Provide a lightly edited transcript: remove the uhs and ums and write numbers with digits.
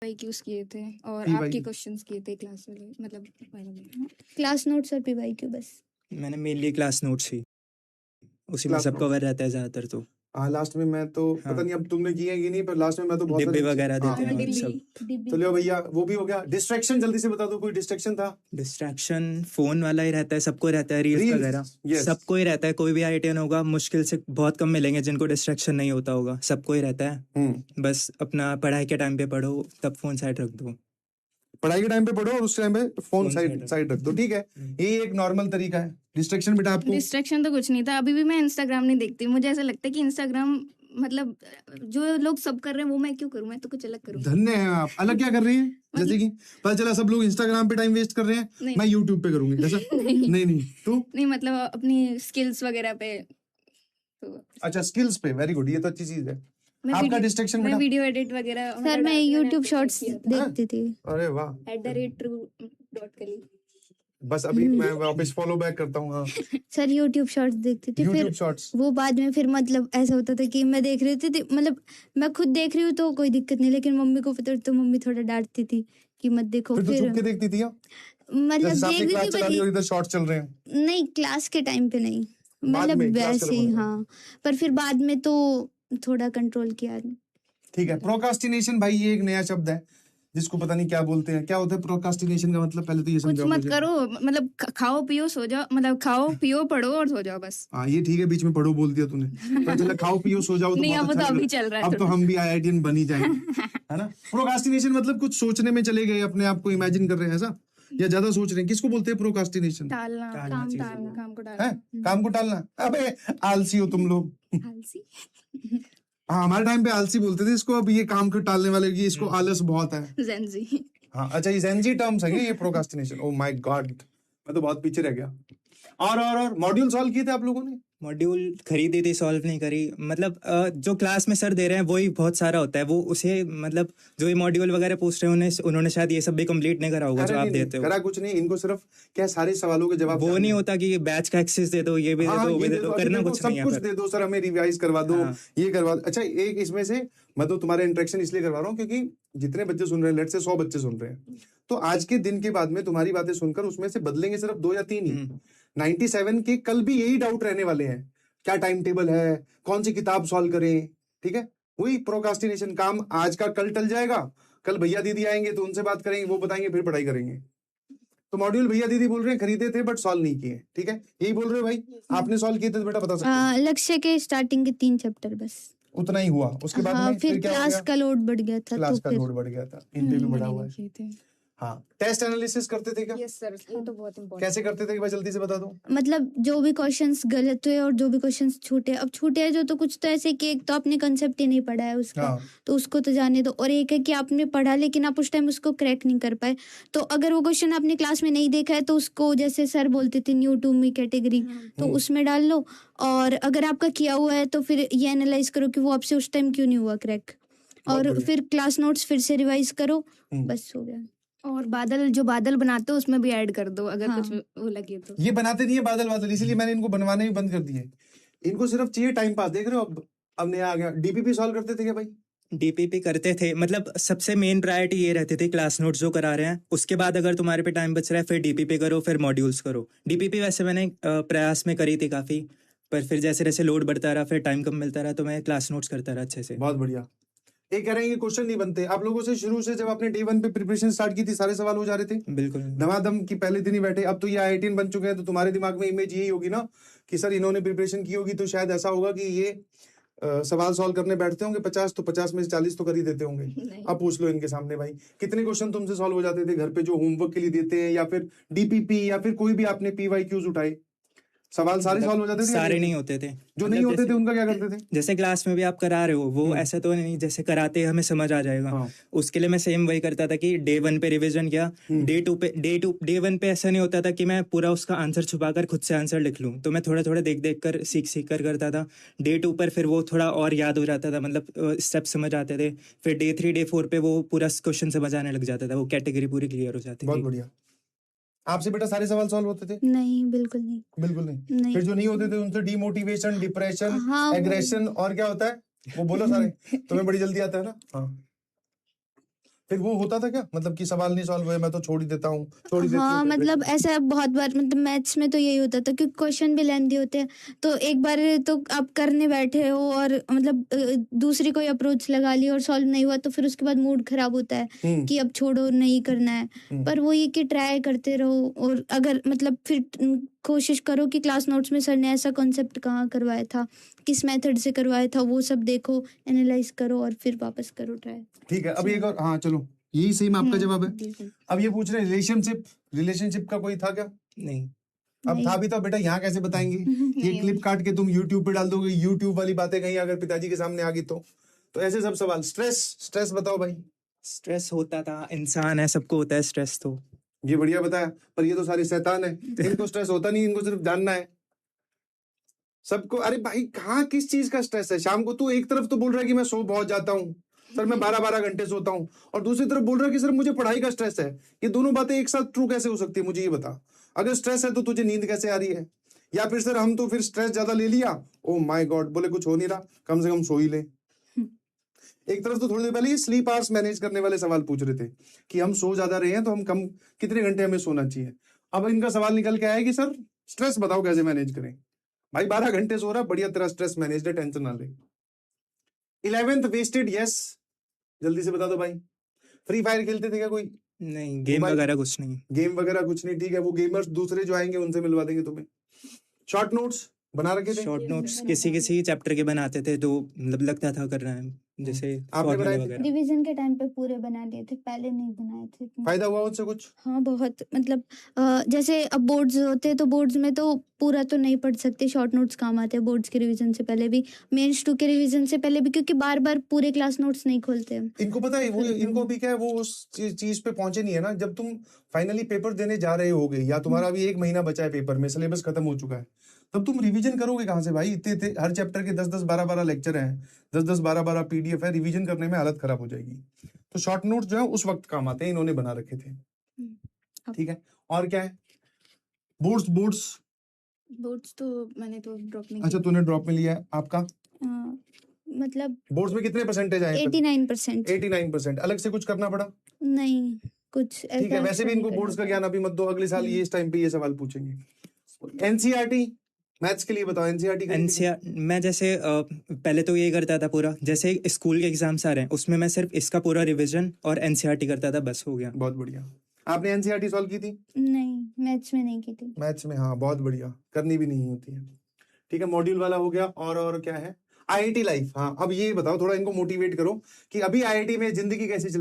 PYQs किए थे और PYQ आपके क्वेश्चंस किए थे क्लास वाले, मतलब क्लास नोट्स और PYQ बस। मैंने मेनली क्लास नोट्स ही, उसी में क्लास सब नोट्स। कवर रहता है ज्यादातर। तो हाँ लास्ट में मैं तो पता हाँ, नहीं अब तुमने किए हैं कि नहीं, पर लास्ट में मैं तो बहुत डिब्बे सारी वगैरह हाँ देते हैं और डिब्बी सब। डिब्बी चलिए भैया वो भी हो गया। डिस्ट्रैक्शन जल्दी से बता दो, कोई डिस्ट्रैक्शन था? डिस्ट्रैक्शन फोन वाला ही रहता है, सबको रहता है, रील्स वगैरह रील्स, यस। सबको ही रहता है। कोई भी IITian होगा, मुश्किल से बहुत कम मिलेंगे जिनको डिस्ट्रैक्शन नहीं होता होगा, सबको ही रहता है। बस अपना पढ़ाई के टाइम पे पढ़ो, तब फोन साइड रख दो। पढ़ाई के टाइम पे पढ़ो और उस टाइम पे फोन फोन साइड साइड रख साइड रख दो, ठीक है। ये एक नॉर्मल तरीका है। डिस्ट्रैक्शन बेटा आपको? डिस्ट्रैक्शन तो कुछ नहीं था, अभी भी मैं इंस्टाग्राम नहीं देखती। मुझे ऐसा लगता है कि इंस्टाग्राम मतलब जो लोग सब कर रहे हैं वो मैं क्यों करूं, मैं तो कुछ अलग करूं। धन्य है आप। अलग क्या कर रही हैं? जैसे कि पता चला सब लोग इंस्टाग्राम पे टाइम वेस्ट कर रहे हैं, नहीं मैं यूट्यूब पे करूंगी ऐसा? नहीं नहीं तू? नहीं, मतलब अपनी स्किल्स वगैरह पे। तो अच्छा स्किल्स पे, वेरी गुड, ये तो अच्छी चीज है। मैं आपका डिस्ट्रैक्शन मैं बेटा? वीडियो एडिट वगैरह सर मैं यूट्यूब शॉर्ट्स देखती थी। अरे वाह, @true.kali। बस अभी मैं वापस फॉलो बैक करता हूँ। हाँ सर यूट्यूब शॉर्ट्स देखती थी, यूट्यूब फिर शॉर्ट्स। वो बाद में फिर मतलब ऐसा होता था कि मैं देख रही थी मतलब मैं खुद देख रही हूँ तो कोई दिक्कत नहीं, लेकिन मम्मी को पता तो मम्मी थोड़ा डांटती थी कि मत देखो। फिर तो फिर छुप के देखती थी? मतलब जैसे आपने देख क्लास रही चला ली और थी इधर शॉर्ट्स चल रहे हैं? पर नहीं, क्लास के टाइम पे नहीं, बाद मतलब में क्लास वैसे के ही। बाद? हाँ पर फिर बाद में तो थोड़ा कंट्रोल किया। ठीक है। प्रोकास्टिनेशन भाई ये एक नया शब्द है जिसको पता नहीं क्या बोलते हैं। क्या होता है प्रोकास्टिनेशन का मतलब? पहले तो ये कुछ समझाओ मत मुझे। करो, मतलब खाओ पियो सो जाओ, मतलब खाओ पियो पढ़ो और सो जाओ बस। हाँ ये ठीक है, बीच में पढ़ो बोल दिया तूने। पता चला खाओ पियो सो जाओ तो नहीं, अब बहुत तो अच्छा अभी लग चल रहा रहा है। है अब तो थोड़ा। हम भी IITian बन ही जाएंगे, है ना। प्रोकास्टिनेशन मतलब कुछ सोचने में चले गए, अपने आप को इमेजिन कर रहे हैं ऐसा, या ज्यादा सोच रहे हैं। किसको बोलते हैं प्रोकास्टिनेशन? टालना, टालना काम चीज़ें टालना, को। काम को है टालना। काम को टालना। अबे आलसी हो तुम लोग। आलसी। हाँ हमारे टाइम पे आलसी बोलते थे इसको, अब ये काम को टालने वाले की इसको आलस बहुत है। Gen Z। हाँ अच्छा, ये जेनजी टर्म्स है ये प्रोकास्टिनेशन। ओह माय गॉड, मैं तो बहुत पीछे रह गया। और मॉड्यूल सॉल्व किए थे आप लोगों ने? मॉड्यूल खरीदी थी, सॉल्व नहीं करी। मतलब जो क्लास में सर दे रहे हैं वही बहुत सारा होता है, वो उसे मतलब जो ये मॉड्यूल वगैरह पूछ रहे हैं उन्होंने शायद ये सब भी कंप्लीट नहीं करा होगा अरे जो आप नहीं देते हो। करा कुछ नहीं, इनको सिर्फ क्या सारे सवालों के जवाब वो जानने नहीं हैं। होता कि बैच का एक्सेस दे दो, ये भी दे हाँ दो, वो ये भी दे दे दो, दो, अभी करना दे दो, कुछ सब नहीं है कुछ फिर। दे दो सर, हमें रिवाइज करवा दो, हाँ। ये करवा दो। अच्छा एक इसमें से मैं तो तुम्हारे इंटरेक्शन इसलिए करवा रहा हूँ क्योंकि जितने बच्चे सुन रहे हैं, लेट से 100 बच्चे सुन रहे हैं, तो आज के दिन के बाद में तुम्हारी बातें सुनकर उसमें से बदलेंगे सिर्फ 2 या 3 ही। 97 के कल भी यही डाउट रहने वाले हैं, क्या टाइम टेबल है, कौन सी किताब सॉल्व करें, ठीक है। वही प्रोकास्टिनेशन काम आज का कल टल जाएगा, कल भैया दीदी आएंगे तो उनसे बात करेंगे, वो बताएंगे, फिर पढ़ाई करेंगे। तो मॉड्यूल भैया दीदी बोल रहे हैं खरीदे थे बट सॉल्व नहीं किए, ठीक है, यही बोल रहे हो भाई? आपने सॉल्व किए थे तो बेटा बता सकते हो? लक्ष्य के स्टार्टिंग के 3 चैप्टर बस, उतना ही हुआ। उसके बाद हाँ में फिर क्या हो क्लास गया? का लोड बढ़ गया था, क्लास तो का फिर लोड बढ़ गया था, इन पे भी बढ़ा हुआ है। किए थे। हाँ टेस्ट एनालिसिस करते थे क्या? यस सर, ये तो बहुत इम्पोर्टेंट। कैसे करते थे कि भाई जल्दी से बता दो। मतलब जो भी क्वेश्चंस गलत हुए और जो भी क्वेश्चंस छूटे, अब छूटे जो तो कुछ तो ऐसे कि एक तो आपने कंसेप्ट ही नहीं पढ़ा है उसका, हाँ तो उसको तो जाने दो, और एक है कि आपने पढ़ा लेकिन आप उस टाइम उसको क्रैक नहीं कर पाए, तो अगर वो क्वेश्चन आपने क्लास में नहीं देखा है तो उसको जैसे सर बोलते थे न्यू टू मी कैटेगरी, तो उसमें डाल लो, और अगर आपका किया हुआ है तो फिर ये एनालाइज करो कि वो आपसे उस टाइम क्यों नहीं हुआ क्रैक, और बढ़िया। फिर क्लास नोट्स फिर से रिवाइज करो, बस हो गया। और जो बादल बनाते हो उसमें भी ऐड कर दो अगर हाँ। कुछ वो लगे तो। ये बनाते नहीं है बादल, इसीलिए मैंने इनको बनवाने भी बंद कर दिए। इनको सिर्फ चाहिए टाइम पास। देख रहे हो अब नया आ गया। डीपीपी सॉल्व करते थे क्या भाई? DPP करते थे, मतलब सबसे मेन प्रायोरिटी ये रहती थी क्लास नोट्स जो करा रहे हैं, उसके बाद अगर तुम्हारे पे टाइम बच रहा है फिर DPP करो, फिर मॉड्यूल्स करो। DPP वैसे मैंने प्रयास में करी थी काफ़ी, पर फिर जैसे जैसे लोड बढ़ता रहा, फिर टाइम कम मिलता रहा, तो मैं क्लास नोट्स करता रहा अच्छे से। बहुत बढ़िया। ये कह रहे हैं कि क्वेश्चन नहीं बनते आप लोगों से। शुरू से जब आपने डे 1 पे प्रिपरेशन स्टार्ट की थी सारे सवाल हो जा रहे थे बिल्कुल। धमाधम की पहले दिन ही बैठे। अब तो ये IITian बन चुके हैं तो तुम्हारे दिमाग में इमेज यही होगी ना कि सर इन्होंने प्रिपरेशन की होगी तो शायद ऐसा होगा कि ये सवाल सॉल्व करने बैठते होंगे 50 तो 50 में से 40 तो कर ही देते होंगे। अब पूछ लो इनके सामने भाई कितने क्वेश्चन तुमसे सॉल्व हो जाते थे घर पे जो होमवर्क के लिए देते हैं, या फिर DPP, या फिर कोई भी आपने PYQs उठाए, सवाल सारे सॉल्व हो जाते थे? सारे नहीं होते थे। जो नहीं होते थे उनका क्या करते थे? जैसे क्लास में भी आप करा रहे हो वो ऐसा तो नहीं जैसे कराते हमें समझ आ जाएगा। हाँ। उसके लिए मैं सेम वही करता था कि डे 1 पे रिवीजन किया, डे 1 पे ऐसा नहीं होता था कि मैं पूरा उसका आंसर छुपाकर खुद से आंसर लिख लूं, तो मैं थोड़ा थोड़ा देख कर सीख कर करता था। डे 2 पर फिर वो थोड़ा और याद हो जाता था, मतलब स्टेप समझ आते थे। फिर डे 3 डे 4 पे वो पूरा क्वेश्चन समझ आने लग जाता था, वो कैटेगरी पूरी क्लियर हो जाती बहुत थी। बढ़िया। आपसे बेटा सारे सवाल सॉल्व होते थे? नहीं बिल्कुल नहीं। बिल्कुल नहीं। फिर जो नहीं होते थे उनसे डिमोटिवेशन, डिप्रेशन, हाँ, एग्रेशन और क्या होता है वो बोलो सारे। तुम्हें बड़ी जल्दी आता है ना। हाँ फिर वो होता था क्या, मतलब कि सवाल नहीं सॉल्व हुए मैं तो छोड़ ही देता हूँ, छोड़ ही देती हाँ हूँ मतलब preparation? ऐसा बहुत बार, मतलब मैथ्स में तो यही होता था क्योंकि क्वेश्चन भी लेंदी होते हैं, तो एक बार तो आप करने बैठे हो और मतलब दूसरी कोई अप्रोच लगा ली और सॉल्व नहीं हुआ, तो फिर उसके बाद मूड खराब होता है हम्म, कि अब छोड़ो, नहीं करना है। हम्म, पर वो ये कि ट्राई करते रहो, और अगर मतलब फिर कोशिश करो कि क्लास नोट्स में सर ने ऐसा कॉन्सेप्ट कहाँ करवाया था, किस मेथड से करवाया था, वो सब देखो, एनालाइज करो और फिर वापस करो ट्राई। ठीक है। अब एक और, हाँ चलो, यही सही में आपका जवाब है। बिल्कुल। अब ये पूछ रहे हैं रिलेशनशिप का कोई था क्या? नहीं। अब नहीं। था भी तो बेटा यहाँ कैसे बताएंगे? ये नहीं क्लिप काट के तुम यूट्यूब पे डाल दोगे, यूट्यूब वाली बातें कहीं अगर पिताजी के सामने आ गई तो ऐसे सब सवाल। स्ट्रेस बताओ भाई। स्ट्रेस होता था, इंसान है, सबको होता है स्ट्रेस तो। ये बढ़िया बताया, पर ये तो सारे शैतान है, इनको स्ट्रेस होता नहीं, इनको सिर्फ जानना है सबको। अरे भाई कहाँ किस चीज का स्ट्रेस है? शाम को तू एक तरफ तो बोल रहा है कि मैं सो बहुत जाता हूँ सर, मैं 12-12 घंटे सोता हूँ, और दूसरी तरफ बोल रहा है कि सर मुझे पढ़ाई का स्ट्रेस है। ये दोनों बातें एक साथ ट्रू कैसे हो सकती है, मुझे ये बता। अगर स्ट्रेस है तो तुझे नींद कैसे आ रही है? या फिर सर हम तो फिर स्ट्रेस ज्यादा ले लिया, ओ माय गॉड, बोले कुछ हो नहीं रहा, कम से कम सो ही ले। एक तरफ तो थोड़ी देर पहले ये स्लीप आवर्स मैनेज करने वाले सवाल पूछ रहे थे कि हम सो ज्यादा रहे हैं तो हम कम, कितने घंटे हमें सोना चाहिए। अब इनका सवाल निकल के आया कि सर स्ट्रेस बताओ कैसे मैनेज करें। भाई 12 घंटे सो रहा, बढ़िया तेरा स्ट्रेस मैनेज है, टेंशन ना ले। 11th वेस्टेड, यस, जल्दी से बता दो भाई। फ्री फायर खेलते थे क्या कोई? नहीं, गेम मोबाइल वगैरह कुछ नहीं। गेम वगैरह कुछ नहीं, ठीक है, वो गेमर्स दूसरे जो आएंगे उनसे मिलवा देंगे तुम्हें। शॉर्ट नोट्स बना रखे थे? शॉर्ट नोट्स किसी किसी चैप्टर के बनाते थे, जो मतलब लगता था कर रहे हैं, जैसे आपने फॉर्मूले बनाए थे? वगैरह। रिवीजन के टाइम पे पूरे बना लिए थे, पहले नहीं बनाए थे इतने। फायदा हुआ उससे कुछ? हाँ बहुत, मतलब जैसे अब बोर्ड्स होते हैं तो बोर्ड्स में तो पूरा तो नहीं पढ़ सकते, शॉर्ट नोट्स काम आते हैं बोर्ड्स के रिवीजन से पहले भी, मेंस 2 के रिवीजन से पहले भी, क्योंकि बार बार पूरे क्लास नोट्स नहीं खोलते हैं। इनको पता है, वो इनको भी क्या है, वो उस चीज पे पहुंचे नहीं है ना। जब तुम फाइनली पेपर देने जा रहे होगे या तुम्हारा अभी 1 महीना बचा है पेपर में, सिलेबस खत्म हो चुका है, तब तुम रिवीजन करोगे कहाँ से भाई? इतने हर चैप्टर के 10-10 12-12 लेक्चर हैं, 10-10 12-12 पीडीएफ है, रिवीजन करने में हालत खराब हो जाएगी। तो शॉर्ट नोट्स जो है उस वक्त काम आते हैं, इन्होंने बना रखे थे। ठीक है, और क्या है? बोर्ड्स बोर्ड्स तो मैंने तो ड्रॉप नहीं अच्छा, तूने ड्रॉप में लिया है, आपका मतलब बोर्ड्स में कितने परसेंटेज आए? 89%। 89%। अलग से कुछ करना पड़ा? नहीं, कुछ ठीक है, ऐसा वैसे भी नहीं इनको करना बोर्ड्स का पड़ा। ज्ञान अभी मत दो, अगले साल ये इस टाइम पे ये सवाल पूछेंगे। एनसीईआरटी मैथ्स के लिए बताओ, एनसीईआरटी एनसीआर मैं जैसे पहले तो ये करता था पूरा, जैसे स्कूल के एग्जाम्स आ रहे हैं उसमें मैं सिर्फ इसका पूरा रिवीजन और एनसीईआरटी करता था, बस हो गया। बहुत बढ़िया। आपने एनसीईआरटी सॉल्व की थी? नहीं, मैथ्स में नहीं की थी। मैथ्स में, हाँ बहुत बढ़िया, करनी भी नहीं होती है। ठीक है, मॉड्यूल वाला हो गया। और क्या है? IIT life. हाँ अब ये बताओ, थोड़ा इनको मोटिवेट करो कि अभी आईआईटी में जिंदगी कैसी चल